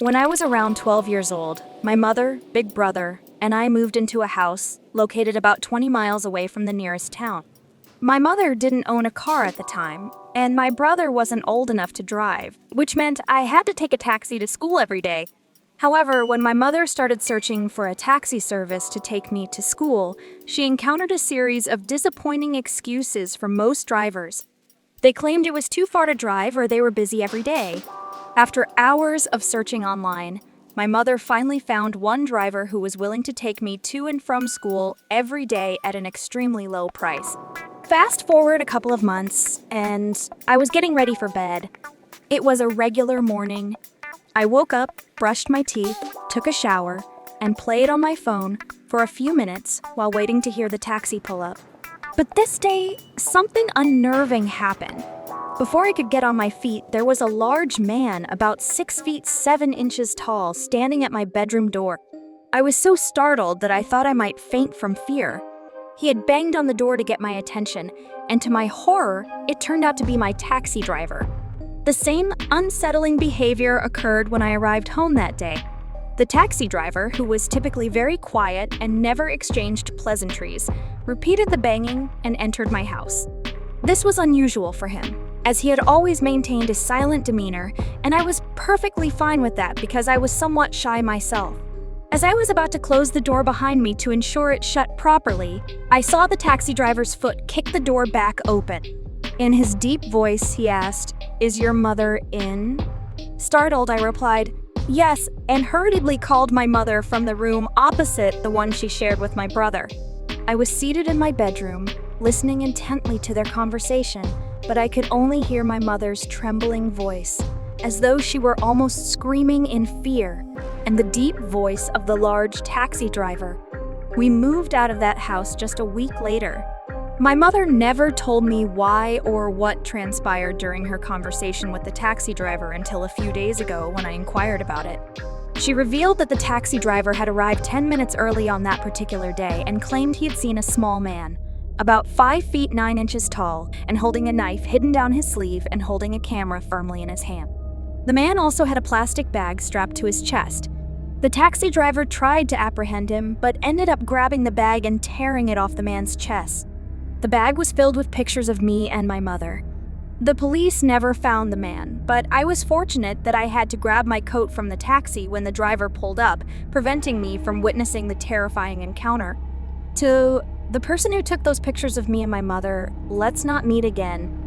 When I was around 12 years old, my mother, big brother, and I moved into a house located about 20 miles away from the nearest town. My mother didn't own a car at the time, and my brother wasn't old enough to drive, which meant I had to take a taxi to school every day. However, when my mother started searching for a taxi service to take me to school, she encountered a series of disappointing excuses from most drivers. They claimed it was too far to drive or they were busy every day. After hours of searching online, my mother finally found one driver who was willing to take me to and from school every day at an extremely low price. Fast forward a couple of months, and I was getting ready for bed. It was a regular morning. I woke up, brushed my teeth, took a shower, and played on my phone for a few minutes while waiting to hear the taxi pull up. But this day, something unnerving happened. Before I could get on my feet, there was a large man about 6 feet 7 inches tall standing at my bedroom door. I was so startled that I thought I might faint from fear. He had banged on the door to get my attention, and to my horror, it turned out to be my taxi driver. The same unsettling behavior occurred when I arrived home that day. The taxi driver, who was typically very quiet and never exchanged pleasantries, repeated the banging and entered my house. This was unusual for him, as he had always maintained a silent demeanor, and I was perfectly fine with that because I was somewhat shy myself. As I was about to close the door behind me to ensure it shut properly, I saw the taxi driver's foot kick the door back open. In his deep voice, he asked, "Is your mother in?" Startled, I replied, "Yes," and hurriedly called my mother from the room opposite the one she shared with my brother. I was seated in my bedroom, listening intently to their conversation, but I could only hear my mother's trembling voice, as though she were almost screaming in fear, and the deep voice of the large taxi driver. We moved out of that house just a week later. My mother never told me why or what transpired during her conversation with the taxi driver until a few days ago when I inquired about it. She revealed that the taxi driver had arrived 10 minutes early on that particular day and claimed he had seen a small man, about 5 feet 9 inches tall, and holding a knife hidden down his sleeve and holding a camera firmly in his hand. The man also had a plastic bag strapped to his chest. The taxi driver tried to apprehend him, but ended up grabbing the bag and tearing it off the man's chest. The bag was filled with pictures of me and my mother. The police never found the man, but I was fortunate that I had to grab my coat from the taxi when the driver pulled up, preventing me from witnessing the terrifying encounter. To the person who took those pictures of me and my mother, let's not meet again.